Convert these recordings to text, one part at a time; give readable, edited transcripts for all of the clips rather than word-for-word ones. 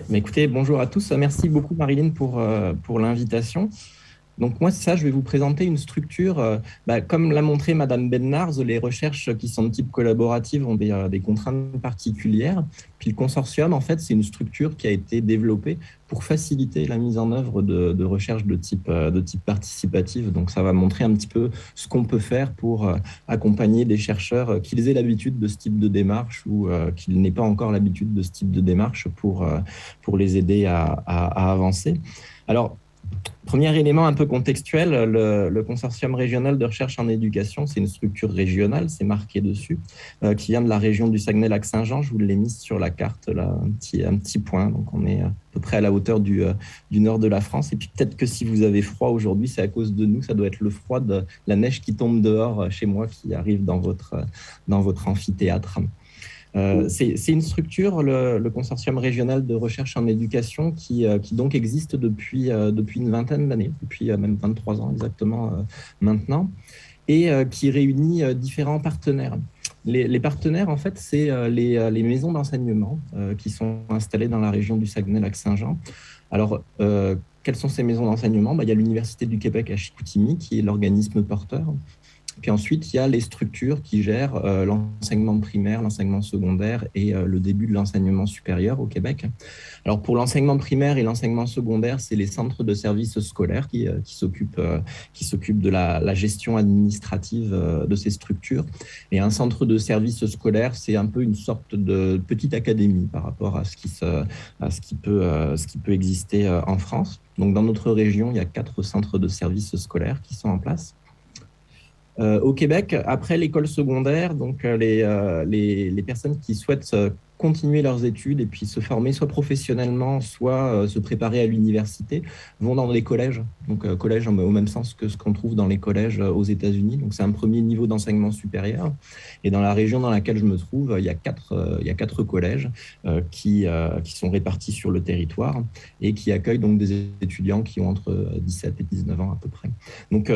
Mais écoutez, bonjour à tous. Merci beaucoup Marilyn pour l'invitation. Donc moi, je vais vous présenter une structure, comme l'a montré Madame Bednarz, les recherches qui sont de type collaborative ont des contraintes particulières. Puis le consortium, en fait, c'est une structure qui a été développée pour faciliter la mise en œuvre de recherches de type participative. Donc ça va montrer un petit peu ce qu'on peut faire pour accompagner des chercheurs, qu'ils aient l'habitude de ce type de démarche ou qu'ils n'aient pas encore l'habitude de ce type de démarche pour les aider à avancer. Alors, premier élément un peu contextuel, le consortium régional de recherche en éducation, c'est une structure régionale, c'est marqué dessus, qui vient de la région du Saguenay-Lac-Saint-Jean. Je vous l'ai mis sur la carte, là, un petit point. Donc, on est à peu près à la hauteur du nord de la France. Et puis, peut-être que si vous avez froid aujourd'hui, c'est à cause de nous. Ça doit être le froid de la neige qui tombe dehors chez moi qui arrive dans votre amphithéâtre. C'est une structure, le consortium régional de recherche en éducation, qui donc existe depuis une vingtaine d'années, depuis même 23 ans exactement maintenant, et qui réunit différents partenaires. Les partenaires, en fait, c'est les maisons d'enseignement qui sont installées dans la région du Saguenay-Lac-Saint-Jean. Alors, quelles sont ces maisons d'enseignement? Il y a l'Université du Québec à Chicoutimi, qui est l'organisme porteur. Puis ensuite, il y a les structures qui gèrent l'enseignement primaire, l'enseignement secondaire et le début de l'enseignement supérieur au Québec. Alors, pour l'enseignement primaire et l'enseignement secondaire, c'est les centres de services scolaires qui s'occupent de la gestion administrative de ces structures. Et un centre de services scolaire, c'est un peu une sorte de petite académie par rapport à ce qui peut exister en France. Donc, dans notre région, il y a 4 centres de services scolaires qui sont en place. Au Québec, après l'école secondaire, donc les personnes qui souhaitent continuer leurs études et puis se former soit professionnellement, soit se préparer à l'université, vont dans les collèges. Donc collège au même sens que ce qu'on trouve dans les collèges aux États-Unis. Donc c'est un premier niveau d'enseignement supérieur. Et dans la région dans laquelle je me trouve, il y a quatre collèges qui sont répartis sur le territoire et qui accueillent donc des étudiants qui ont entre 17 et 19 ans à peu près. Donc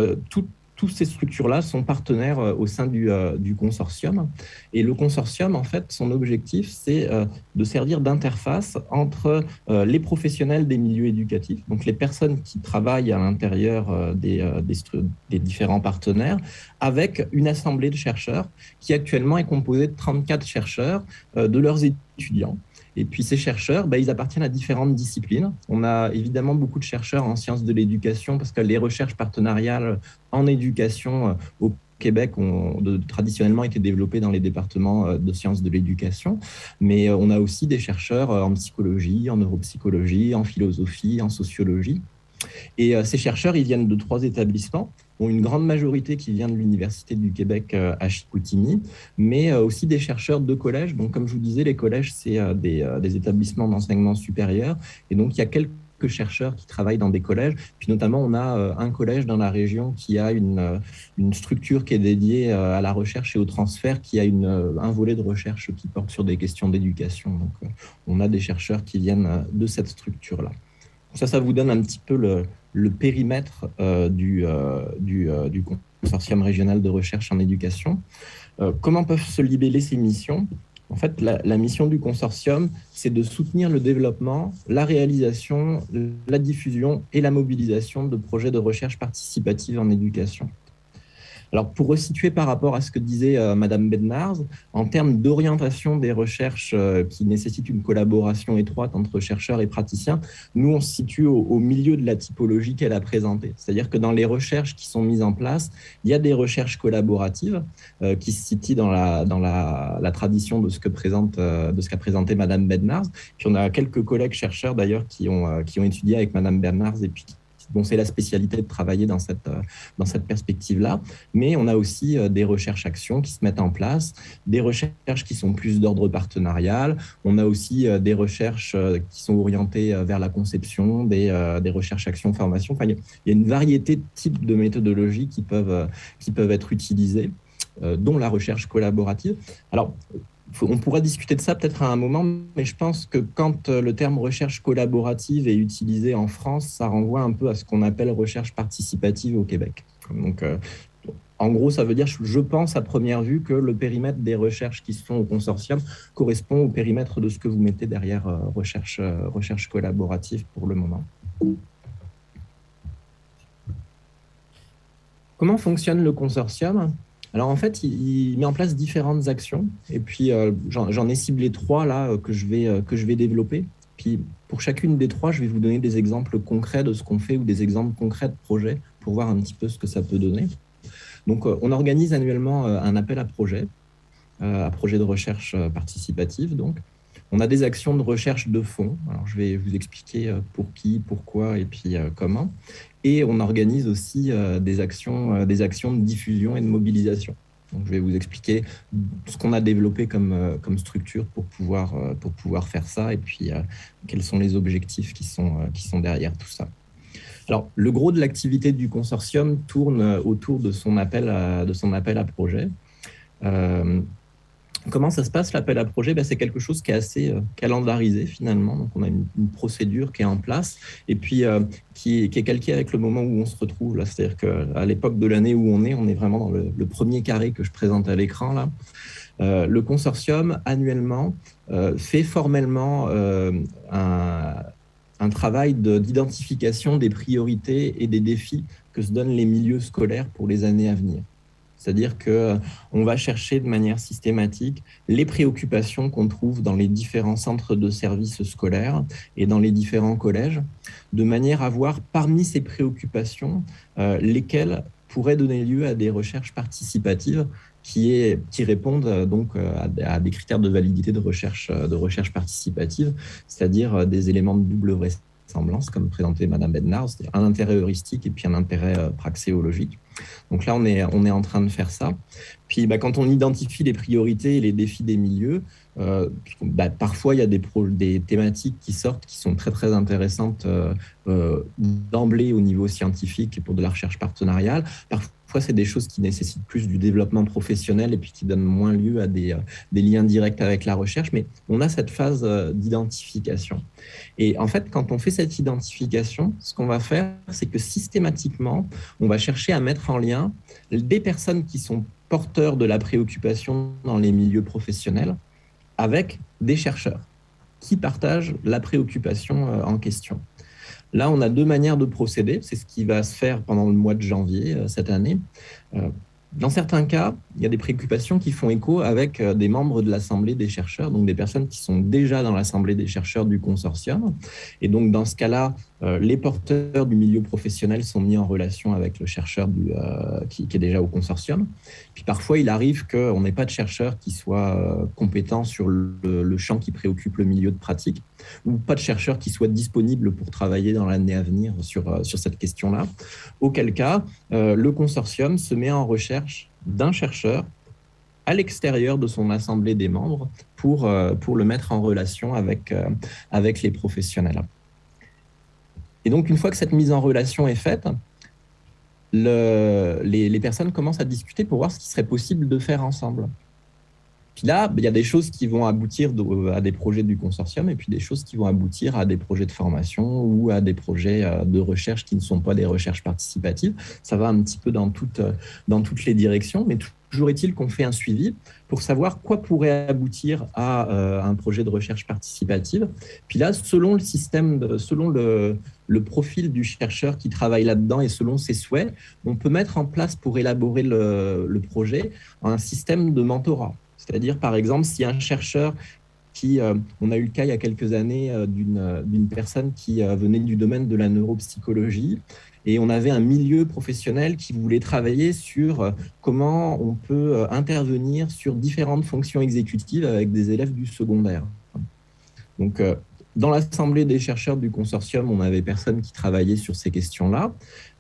toutes ces structures-là sont partenaires au sein du consortium. Et le consortium, en fait, son objectif, c'est de servir d'interface entre les professionnels des milieux éducatifs, donc les personnes qui travaillent à l'intérieur des différents partenaires, avec une assemblée de chercheurs qui actuellement est composée de 34 chercheurs, de leurs étudiants. Et puis ces chercheurs, ils appartiennent à différentes disciplines. On a évidemment beaucoup de chercheurs en sciences de l'éducation parce que les recherches partenariales en éducation au Québec ont traditionnellement été développées dans les départements de sciences de l'éducation. Mais on a aussi des chercheurs en psychologie, en neuropsychologie, en philosophie, en sociologie. Et ces chercheurs, ils viennent de 3 établissements, dont une grande majorité qui vient de l'Université du Québec à Chicoutimi, mais aussi des chercheurs de collèges. Donc, comme je vous disais, les collèges, c'est des établissements d'enseignement supérieur. Et donc, il y a quelques chercheurs qui travaillent dans des collèges. Puis notamment, on a un collège dans la région qui a une structure qui est dédiée à la recherche et au transfert, qui a un volet de recherche qui porte sur des questions d'éducation. Donc, on a des chercheurs qui viennent de cette structure-là. Ça vous donne un petit peu le périmètre du consortium régional de recherche en éducation. Comment peuvent se libeller ces missions? En fait, la mission du consortium, c'est de soutenir le développement, la réalisation, la diffusion et la mobilisation de projets de recherche participative en éducation. Alors, pour resituer par rapport à ce que disait Madame Bednarz, en termes d'orientation des recherches qui nécessitent une collaboration étroite entre chercheurs et praticiens, nous, on se situe au milieu de la typologie qu'elle a présentée. C'est-à-dire que dans les recherches qui sont mises en place, il y a des recherches collaboratives qui se situent dans la tradition de ce qu'a présenté Madame Bednarz. Puis on a quelques collègues chercheurs d'ailleurs qui ont étudié avec Madame Bednarz et puis dont c'est la spécialité de travailler dans cette perspective-là. Mais on a aussi des recherches-actions qui se mettent en place, des recherches qui sont plus d'ordre partenarial. On a aussi des recherches qui sont orientées vers la conception, des recherches-actions formation. Enfin, il y a une variété de types de méthodologies qui peuvent être utilisées, dont la recherche collaborative. Alors, on pourra discuter de ça peut-être à un moment, mais je pense que quand le terme recherche collaborative est utilisé en France, ça renvoie un peu à ce qu'on appelle recherche participative au Québec. Donc, En gros, ça veut dire, je pense à première vue que le périmètre des recherches qui se font au consortium correspond au périmètre de ce que vous mettez derrière recherche collaborative pour le moment. Comment fonctionne le consortium? Alors en fait, il met en place différentes actions et puis j'en ai ciblé 3 là que je vais développer. Puis pour chacune des 3, je vais vous donner des exemples concrets de ce qu'on fait ou des exemples concrets de projets pour voir un petit peu ce que ça peut donner. Donc on organise annuellement un appel à projet de recherche participative. Donc on a des actions de recherche de fond. Alors je vais vous expliquer pour qui, pourquoi et puis comment. Et on organise aussi des actions de diffusion et de mobilisation. Donc, je vais vous expliquer ce qu'on a développé comme structure pour pouvoir faire ça et puis quels sont les objectifs qui sont derrière tout ça. Alors, le gros de l'activité du consortium tourne autour de son appel à projet. Comment ça se passe, l'appel à projet? C'est quelque chose qui est assez calendarisé finalement. Donc, on a une procédure qui est en place et puis qui est calquée avec le moment où on se retrouve. Là. C'est-à-dire qu'à l'époque de l'année où on est vraiment dans le premier carré que je présente à l'écran. Là. Le consortium, annuellement, fait formellement un travail d'identification des priorités et des défis que se donnent les milieux scolaires pour les années à venir. C'est-à-dire qu'on va chercher de manière systématique les préoccupations qu'on trouve dans les différents centres de services scolaires et dans les différents collèges, de manière à voir parmi ces préoccupations lesquelles pourraient donner lieu à des recherches participatives qui répondent donc à des critères de validité de recherche participative, c'est-à-dire des éléments de double vraisemblance, comme présentait Madame Bednarz, c'est-à-dire un intérêt heuristique et puis un intérêt praxéologique. Donc là, on est en train de faire ça. Puis quand on identifie les priorités et les défis des milieux, parfois il y a des thématiques qui sortent qui sont très très intéressantes d'emblée au niveau scientifique et pour de la recherche partenariale. Parfois, c'est des choses qui nécessitent plus du développement professionnel et puis qui donnent moins lieu à des liens directs avec la recherche, mais on a cette phase d'identification. Et en fait, quand on fait cette identification, ce qu'on va faire, c'est que systématiquement, on va chercher à mettre en lien des personnes qui sont porteurs de la préoccupation dans les milieux professionnels avec des chercheurs qui partagent la préoccupation en question. Là, on a 2 manières de procéder. C'est ce qui va se faire pendant le mois de janvier cette année. Dans certains cas, il y a des préoccupations qui font écho avec des membres de l'Assemblée des chercheurs, donc des personnes qui sont déjà dans l'Assemblée des chercheurs du consortium. Et donc, dans ce cas-là, les porteurs du milieu professionnel sont mis en relation avec le chercheur qui est déjà au consortium. Puis parfois, il arrive qu'on n'ait pas de chercheur qui soit compétent sur le champ qui préoccupe le milieu de pratique, ou pas de chercheur qui soit disponible pour travailler dans l'année à venir sur cette question-là. Auquel cas, le consortium se met en recherche d'un chercheur à l'extérieur de son assemblée des membres pour le mettre en relation avec les professionnels. Et donc, une fois que cette mise en relation est faite, les personnes commencent à discuter pour voir ce qui serait possible de faire ensemble. Puis là, il y a des choses qui vont aboutir à des projets du consortium et puis des choses qui vont aboutir à des projets de formation ou à des projets de recherche qui ne sont pas des recherches participatives. Ça va un petit peu dans toutes les directions, mais toujours est-il qu'on fait un suivi pour savoir quoi pourrait aboutir à un projet de recherche participative. Puis là, selon le système, selon le profil du chercheur qui travaille là-dedans et selon ses souhaits, on peut mettre en place pour élaborer le projet un système de mentorat. C'est-à-dire, par exemple, si un chercheur on a eu le cas il y a quelques années d'une personne qui venait du domaine de la neuropsychologie et on avait un milieu professionnel qui voulait travailler sur comment on peut intervenir sur différentes fonctions exécutives avec des élèves du secondaire. Donc, dans l'Assemblée des chercheurs du consortium, on n'avait personne qui travaillait sur ces questions-là.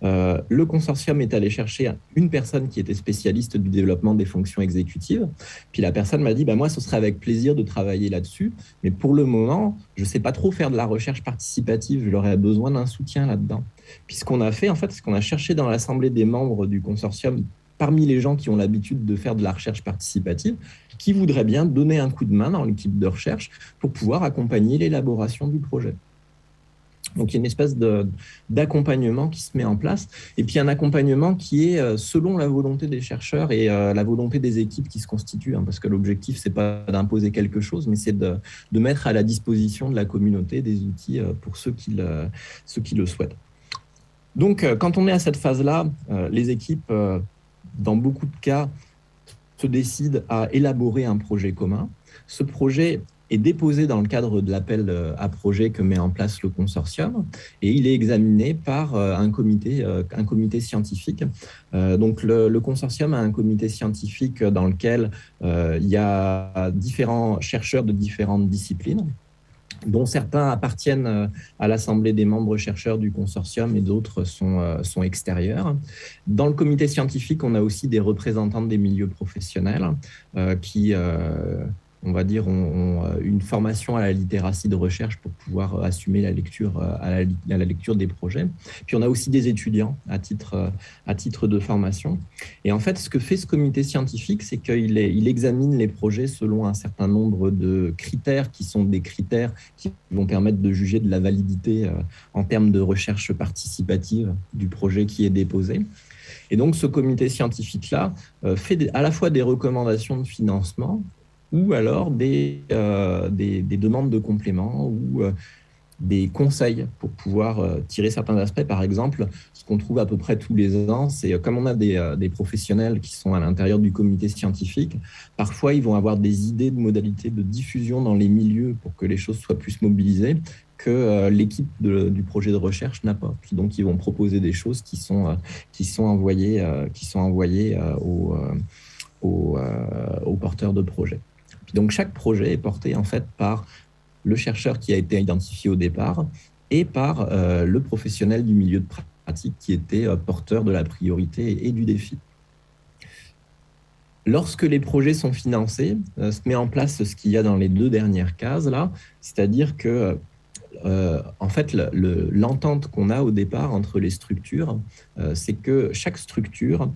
Le consortium est allé chercher une personne qui était spécialiste du développement des fonctions exécutives. Puis la personne m'a dit, moi, ce serait avec plaisir de travailler là-dessus. Mais pour le moment, je ne sais pas trop faire de la recherche participative. J'aurais besoin d'un soutien là-dedans. Puis ce qu'on a fait, en fait, c'est qu'on a cherché dans l'Assemblée des membres du consortium, parmi les gens qui ont l'habitude de faire de la recherche participative, qui voudraient bien donner un coup de main dans l'équipe de recherche pour pouvoir accompagner l'élaboration du projet. Donc, il y a une espèce d'accompagnement qui se met en place. Et puis, un accompagnement qui est selon la volonté des chercheurs et la volonté des équipes qui se constituent. Parce que l'objectif, ce n'est pas d'imposer quelque chose, mais c'est de mettre à la disposition de la communauté des outils pour ceux qui le souhaitent. Donc, quand on est à cette phase-là, les équipes, dans beaucoup de cas, se décident à élaborer un projet commun. Ce projet est déposé dans le cadre de l'appel à projet que met en place le consortium et il est examiné par un comité scientifique. Donc le consortium a un comité scientifique dans lequel il y a différents chercheurs de différentes disciplines, dont certains appartiennent à l'Assemblée des membres chercheurs du consortium et d'autres sont extérieurs. Dans le comité scientifique, on a aussi des représentants des milieux professionnels qui, on va dire, ont une formation à la littératie de recherche pour pouvoir assumer la lecture, à la lecture des projets. Puis on a aussi des étudiants à titre de formation. Et en fait, ce que fait ce comité scientifique, c'est qu'il examine les projets selon un certain nombre de critères qui sont des critères qui vont permettre de juger de la validité en termes de recherche participative du projet qui est déposé. Et donc, ce comité scientifique-là fait à la fois des recommandations de financement ou alors des demandes de compléments ou des conseils pour pouvoir tirer certains aspects. Par exemple, ce qu'on trouve à peu près tous les ans, c'est comme on a des professionnels qui sont à l'intérieur du comité scientifique, parfois ils vont avoir des idées de modalités de diffusion dans les milieux pour que les choses soient plus mobilisées que l'équipe du projet de recherche n'a pas. Puis donc, ils vont proposer des choses qui sont envoyées aux porteurs de projets. Donc, chaque projet est porté en fait par le chercheur qui a été identifié au départ et par le professionnel du milieu de pratique qui était porteur de la priorité et du défi. Lorsque les projets sont financés, se met en place ce qu'il y a dans les deux dernières cases là, c'est-à-dire que en fait, l'entente qu'on a au départ entre les structures, c'est que chaque structure,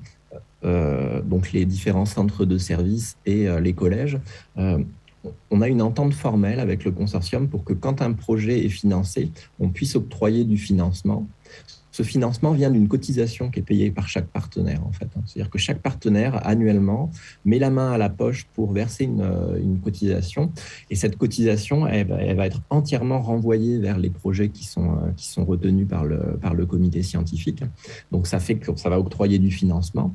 donc les différents centres de services et les collèges, on a une entente formelle avec le consortium pour que quand un projet est financé, on puisse octroyer du financement. Ce financement vient d'une cotisation qui est payée par chaque partenaire, en fait. C'est-à-dire que chaque partenaire, annuellement, met la main à la poche pour verser une cotisation. Et cette cotisation, elle va être entièrement renvoyée vers les projets qui sont retenus par le comité scientifique. Donc, ça fait que ça va octroyer du financement.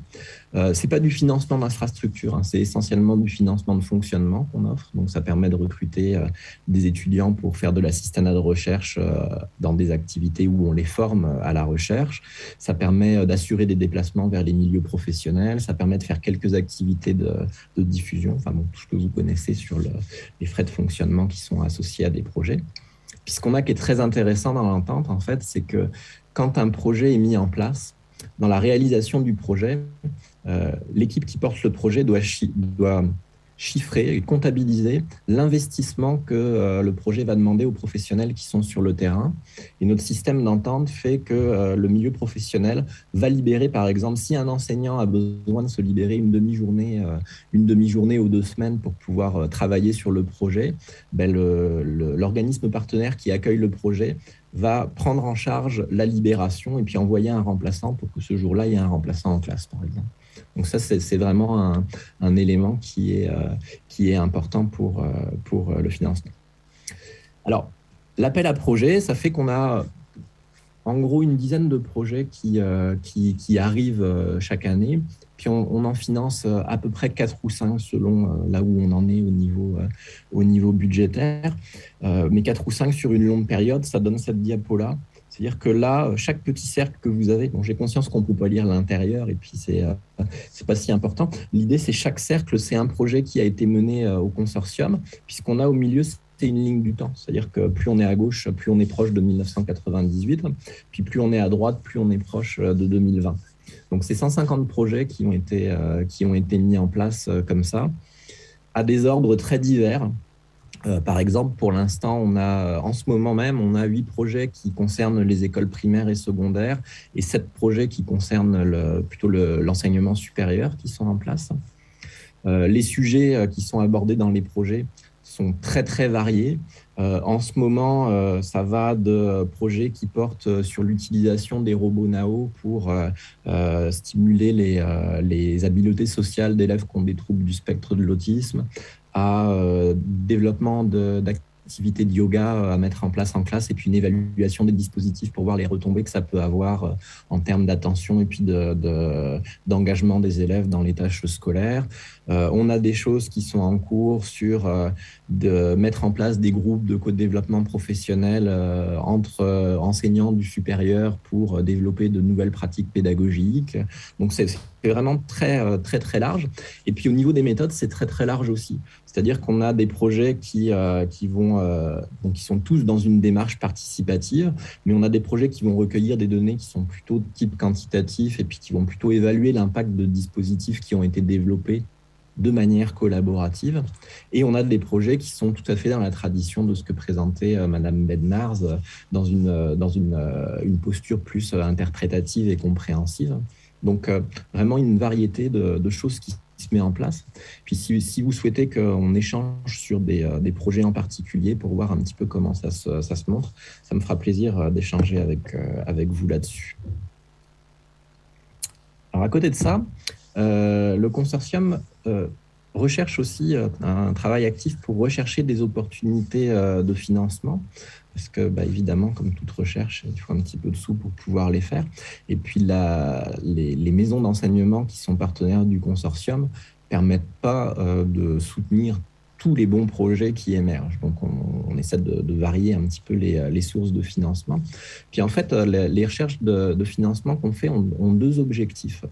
Ce n'est pas du financement d'infrastructure, c'est essentiellement du financement de fonctionnement qu'on offre. Donc, ça permet de recruter des étudiants pour faire de l'assistanat de recherche dans des activités où on les forme à la recherche. Ça permet d'assurer des déplacements vers les milieux professionnels. Ça permet de faire quelques activités de diffusion, enfin bon, tout ce que vous connaissez sur les frais de fonctionnement qui sont associés à des projets. Puis ce qu'on a qui est très intéressant dans l'entente, en fait, c'est que quand un projet est mis en place, dans la réalisation du projet, l'équipe qui porte le projet doit chiffrer et comptabiliser l'investissement que le projet va demander aux professionnels qui sont sur le terrain. Et notre système d'entente fait que le milieu professionnel va libérer, par exemple, si un enseignant a besoin de se libérer une demi-journée ou 2 semaines pour pouvoir travailler sur le projet, l'organisme partenaire qui accueille le projet va prendre en charge la libération et puis envoyer un remplaçant pour que ce jour-là, il y ait un remplaçant en classe, par exemple. Donc ça, c'est vraiment un élément qui est important pour le financement. Alors, l'appel à projet, ça fait qu'on a en gros une dizaine de projets qui arrivent chaque année. Puis on en finance à peu près 4 ou 5 selon là où on en est au niveau budgétaire. Mais 4 ou 5 sur une longue période, ça donne cette diapo-là. C'est-à-dire que là, chaque petit cercle que vous avez, bon, j'ai conscience qu'on ne peut pas lire l'intérieur et puis c'est pas si important. L'idée, c'est chaque cercle, c'est un projet qui a été mené au consortium, puisqu'on a au milieu, c'est une ligne du temps. C'est-à-dire que plus on est à gauche, plus on est proche de 1998, puis plus on est à droite, plus on est proche de 2020. Donc, c'est 150 projets qui ont été mis en place comme ça, à des ordres très divers. Par exemple, pour l'instant, en ce moment même, on a 8 projets qui concernent les écoles primaires et secondaires et 7 projets qui concernent plutôt l'enseignement supérieur qui sont en place. Les sujets qui sont abordés dans les projets sont très, très variés. En ce moment, ça va de projets qui portent sur l'utilisation des robots Nao pour stimuler les habiletés sociales d'élèves qui ont des troubles du spectre de l'autisme, à développement d'activités de yoga à mettre en place en classe, et puis une évaluation des dispositifs pour voir les retombées que ça peut avoir en termes d'attention et puis d'engagement des élèves dans les tâches scolaires. On a des choses qui sont en cours sur de mettre en place des groupes de co-développement professionnel entre enseignants du supérieur pour développer de nouvelles pratiques pédagogiques. Donc c'est vraiment très, très, très large. Et puis au niveau des méthodes, c'est très, très large aussi. C'est-à-dire qu'on a des projets qui sont tous dans une démarche participative, mais on a des projets qui vont recueillir des données qui sont plutôt de type quantitatif et puis qui vont plutôt évaluer l'impact de dispositifs qui ont été développés de manière collaborative. Et on a des projets qui sont tout à fait dans la tradition de ce que présentait Madame Bednarz, dans une posture plus interprétative et compréhensive. Donc, vraiment une variété de choses qui se met en place. Puis, si vous souhaitez qu'on échange sur des projets en particulier pour voir un petit peu comment ça se montre, ça me fera plaisir d'échanger avec vous là-dessus. Alors, à côté de ça, le consortium recherche aussi un travail actif pour rechercher des opportunités de financement, parce que, évidemment, comme toute recherche, il faut un petit peu de sous pour pouvoir les faire. Et puis, les maisons d'enseignement qui sont partenaires du consortium ne permettent pas de soutenir tous les bons projets qui émergent. Donc, on essaie de varier un petit peu les sources de financement. Puis, en fait, les recherches de financement qu'on fait ont deux objectifs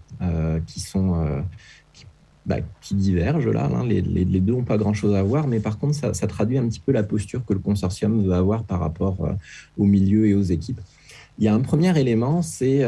qui divergent là. Les deux n'ont pas grand-chose à voir, mais par contre, ça traduit un petit peu la posture que le consortium veut avoir par rapport au milieu et aux équipes. Il y a un premier élément, c'est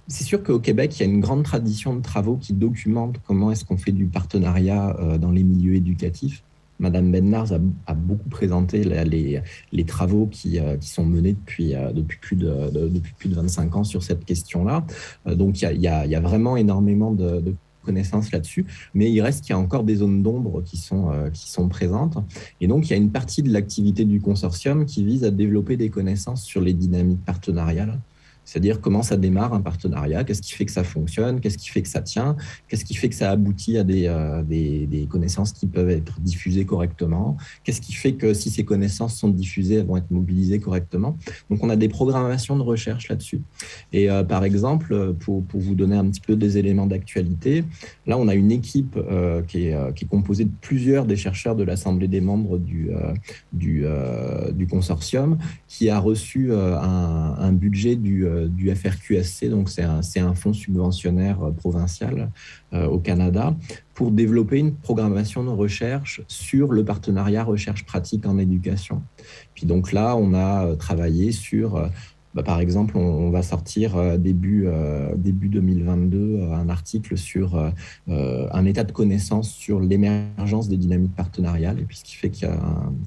sûr qu'au Québec, il y a une grande tradition de travaux qui documentent comment est-ce qu'on fait du partenariat dans les milieux éducatifs. Madame Bednarz a beaucoup présenté les travaux qui sont menés depuis plus de 25 ans sur cette question-là. Donc, il y a vraiment énormément de connaissances là-dessus, mais il reste qu'il y a encore des zones d'ombre qui sont présentes. Et donc, il y a une partie de l'activité du consortium qui vise à développer des connaissances sur les dynamiques partenariales. C'est-à-dire comment ça démarre un partenariat, qu'est-ce qui fait que ça fonctionne, qu'est-ce qui fait que ça tient, qu'est-ce qui fait que ça aboutit à des connaissances qui peuvent être diffusées correctement, qu'est-ce qui fait que si ces connaissances sont diffusées, elles vont être mobilisées correctement. Donc, on a des programmations de recherche là-dessus. Et par exemple, pour vous donner un petit peu des éléments d'actualité, là, on a une équipe qui est composée de plusieurs des chercheurs de l'Assemblée des membres du consortium qui a reçu un budget du FRQSC, donc c'est un fonds subventionnaire provincial au Canada, pour développer une programmation de recherche sur le partenariat recherche pratique en éducation. Puis donc là, on a travaillé sur... par exemple, on va sortir début 2022 un article sur un état de connaissance sur l'émergence des dynamiques partenariales, et puis ce qui fait qu'il y a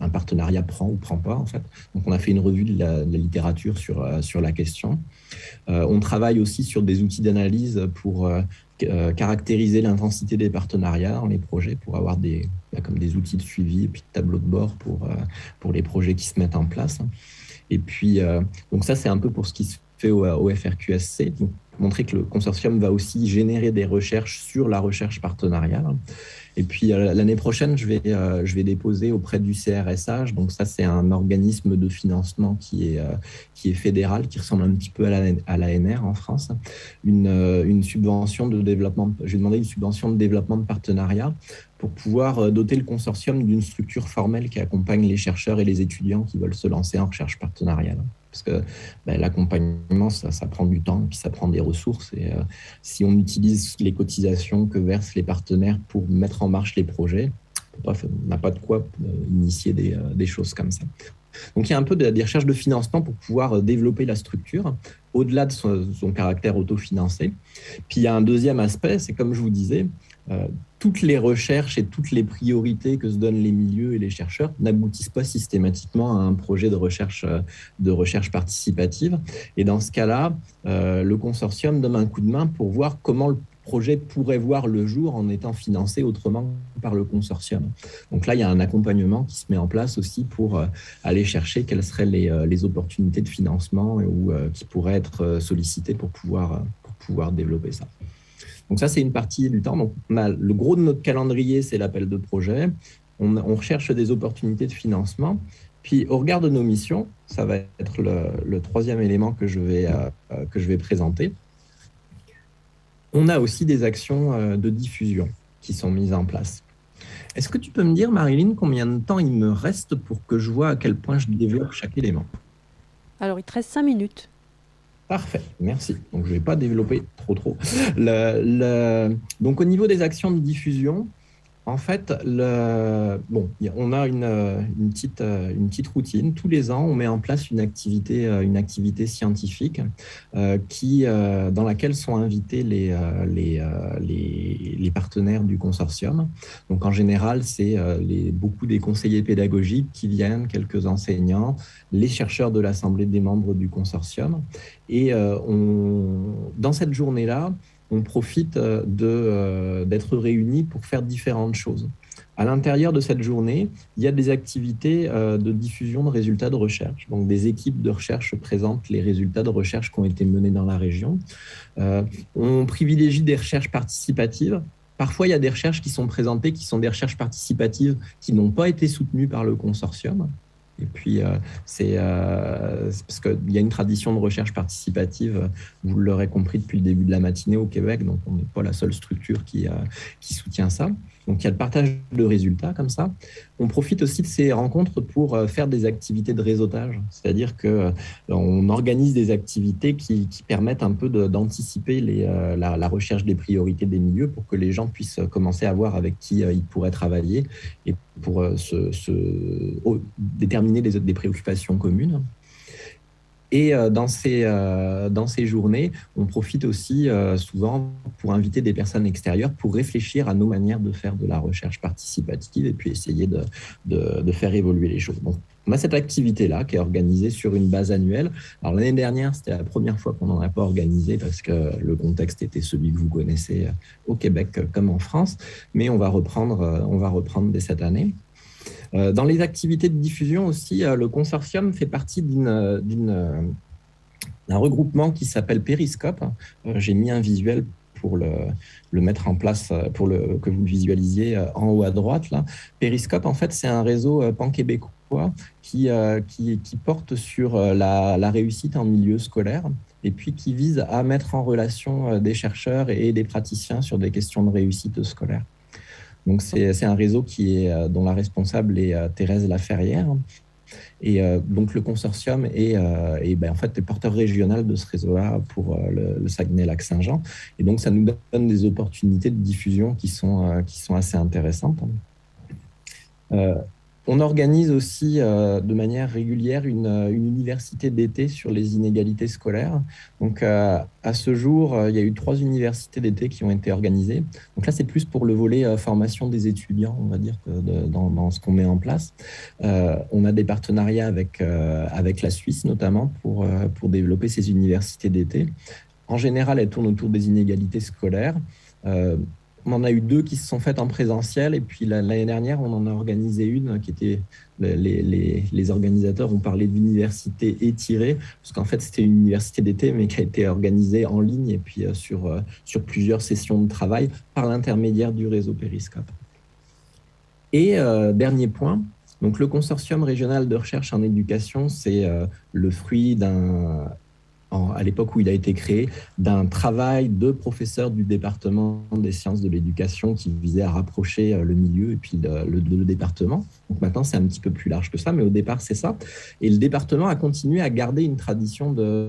un partenariat prend ou prend pas, en fait. Donc, on a fait une revue de la littérature sur la question. On travaille aussi sur des outils d'analyse pour caractériser l'intensité des partenariats dans les projets, pour avoir comme des outils de suivi et puis de tableaux de bord pour les projets qui se mettent en place. Et puis, donc ça, c'est un peu pour ce qui se fait au FRQSC. Donc, montrer que le consortium va aussi générer des recherches sur la recherche partenariale. Et puis, l'année prochaine, je vais déposer auprès du CRSH. Donc, ça, c'est un organisme de financement qui est fédéral, qui ressemble un petit peu à l'ANR en France. Une subvention de développement. J'ai demandé une subvention de développement de partenariat pour pouvoir doter le consortium d'une structure formelle qui accompagne les chercheurs et les étudiants qui veulent se lancer en recherche partenariale. Parce que l'accompagnement, ça prend du temps, puis ça prend des ressources. Et si on utilise les cotisations que versent les partenaires pour mettre en marche les projets, on n'a pas de quoi initier des choses comme ça. Donc, il y a un peu des recherches de financement pour pouvoir développer la structure, au-delà de son caractère autofinancé. Puis, il y a un deuxième aspect, c'est comme je vous disais, toutes les recherches et toutes les priorités que se donnent les milieux et les chercheurs n'aboutissent pas systématiquement à un projet de recherche participative. Et dans ce cas-là, le consortium donne un coup de main pour voir comment projet pourrait voir le jour en étant financé autrement par le consortium. Donc là, il y a un accompagnement qui se met en place aussi pour aller chercher quelles seraient les opportunités de financement ou qui pourraient être sollicitées pour pouvoir développer ça. Donc ça, c'est une partie du temps. Donc on a le gros de notre calendrier, c'est l'appel de projet. On recherche des opportunités de financement. Puis au regard de nos missions, ça va être le troisième élément que je vais présenter. On a aussi des actions de diffusion qui sont mises en place. Est-ce que tu peux me dire, Marilyn, combien de temps il me reste pour que je vois à quel point je développe chaque élément? Alors, il te reste 5 minutes. Parfait, merci. Donc, je ne vais pas développer trop. Donc, au niveau des actions de diffusion, en fait, on a une petite routine. Tous les ans, on met en place une activité scientifique dans laquelle sont invités les partenaires du consortium. Donc, en général, c'est beaucoup des conseillers pédagogiques qui viennent, quelques enseignants, les chercheurs de l'Assemblée des membres du consortium. Et dans cette journée-là, on profite d'être réunis pour faire différentes choses. À l'intérieur de cette journée, il y a des activités de diffusion de résultats de recherche. Donc, des équipes de recherche présentent les résultats de recherche qui ont été menés dans la région. On privilégie des recherches participatives. Parfois, il y a des recherches qui sont présentées, qui sont des recherches participatives qui n'ont pas été soutenues par le consortium. Et puis, c'est parce qu'il y a une tradition de recherche participative, vous l'aurez compris depuis le début de la matinée au Québec, donc on n'est pas la seule structure qui soutient ça. Donc, il y a le partage de résultats comme ça. On profite aussi de ces rencontres pour faire des activités de réseautage, c'est-à-dire qu'on organise des activités qui permettent un peu d'anticiper la recherche des priorités des milieux pour que les gens puissent commencer à voir avec qui ils pourraient travailler et pour déterminer des préoccupations communes. Et dans ces journées, on profite aussi souvent pour inviter des personnes extérieures pour réfléchir à nos manières de faire de la recherche participative et puis essayer de faire évoluer les choses. Donc, on a cette activité-là qui est organisée sur une base annuelle. Alors, l'année dernière, c'était la première fois qu'on n'en a pas organisé parce que le contexte était celui que vous connaissez au Québec comme en France. Mais on va reprendre dès cette année. Dans les activités de diffusion aussi, le consortium fait partie d'un regroupement qui s'appelle Périscope. J'ai mis un visuel pour le mettre en place, pour que vous le visualisiez en haut à droite. Là. Périscope, en fait, c'est un réseau pan-québécois qui porte sur la réussite en milieu scolaire et puis qui vise à mettre en relation des chercheurs et des praticiens sur des questions de réussite scolaire. Donc, c'est un réseau dont la responsable est Thérèse Laferrière. Et donc, le consortium est en fait le porteur régional de ce réseau-là pour le Saguenay-Lac-Saint-Jean. Et donc, ça nous donne des opportunités de diffusion qui sont assez intéressantes. On organise aussi de manière régulière une université d'été sur les inégalités scolaires. Donc, à ce jour, il y a eu 3 universités d'été qui ont été organisées. Donc là, c'est plus pour le volet formation des étudiants, on va dire, dans ce qu'on met en place. On a des partenariats avec la Suisse, notamment, pour développer ces universités d'été. En général, elles tournent autour des inégalités scolaires. On en a eu 2 qui se sont faites en présentiel et puis l'année dernière, on en a organisé une qui était, les organisateurs ont parlé d'université étirée parce qu'en fait, c'était une université d'été mais qui a été organisée en ligne et puis sur plusieurs sessions de travail par l'intermédiaire du réseau Périscope. Et dernier point, donc le consortium régional de recherche en éducation, c'est le fruit à l'époque où il a été créé, d'un travail de professeurs du département des sciences de l'éducation qui visait à rapprocher le milieu et puis le département. Donc maintenant, c'est un petit peu plus large que ça, mais au départ, c'est ça. Et le département a continué à garder une tradition de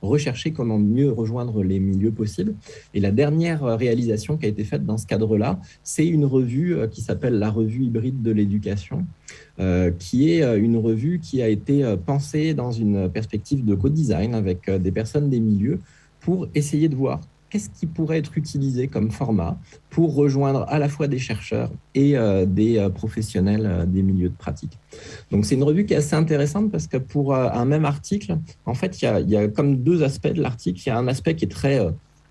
rechercher comment mieux rejoindre les milieux possibles. Et la dernière réalisation qui a été faite dans ce cadre-là, c'est une revue qui s'appelle la Revue hybride de l'éducation, qui est une revue qui a été pensée dans une perspective de co-design avec des personnes des milieux pour essayer de voir qu'est-ce qui pourrait être utilisé comme format pour rejoindre à la fois des chercheurs et des professionnels des milieux de pratique. Donc, c'est une revue qui est assez intéressante parce que pour un même article, en fait, il y a comme 2 aspects de l'article. Il y a un aspect qui est très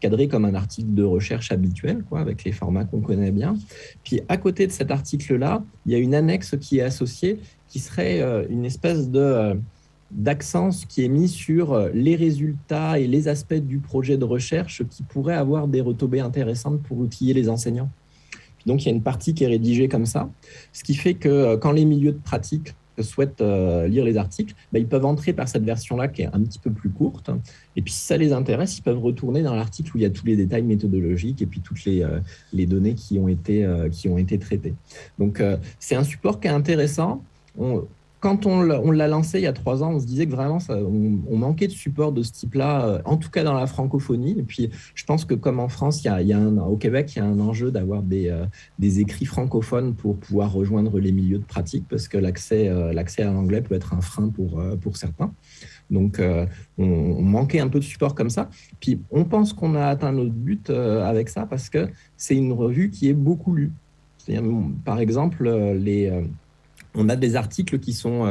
cadré comme un article de recherche habituel, quoi, avec les formats qu'on connaît bien. Puis à côté de cet article-là, il y a une annexe qui est associée, qui serait une espèce d'accent qui est mis sur les résultats et les aspects du projet de recherche qui pourraient avoir des retombées intéressantes pour outiller les enseignants. Donc, il y a une partie qui est rédigée comme ça, ce qui fait que quand les milieux de pratique souhaitent lire les articles, ils peuvent entrer par cette version-là qui est un petit peu plus courte. Et puis, si ça les intéresse, ils peuvent retourner dans l'article où il y a tous les détails méthodologiques et puis toutes les données qui ont été traitées. Donc, c'est un support qui est intéressant. Quand on l'a lancé il y a 3 ans, on se disait que vraiment, on manquait de support de ce type-là, en tout cas dans la francophonie. Et puis, je pense que comme en France, au Québec, il y a un enjeu d'avoir des écrits francophones pour pouvoir rejoindre les milieux de pratique, parce que l'accès à l'anglais peut être un frein pour certains. Donc, on manquait un peu de support comme ça. Puis, on pense qu'on a atteint notre but avec ça, parce que c'est une revue qui est beaucoup lue. C'est-à-dire, par exemple, on a des articles qui ont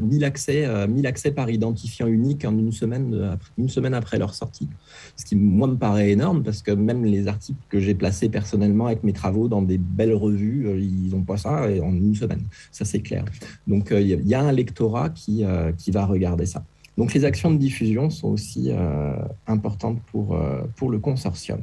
1000 accès par identifiant unique en une semaine après leur sortie. Ce qui, moi, me paraît énorme, parce que même les articles que j'ai placés personnellement avec mes travaux dans des belles revues, ils n'ont pas ça en une semaine. Ça, c'est clair. Donc, il y a un lectorat qui va regarder ça. Donc, les actions de diffusion sont aussi importantes pour le consortium.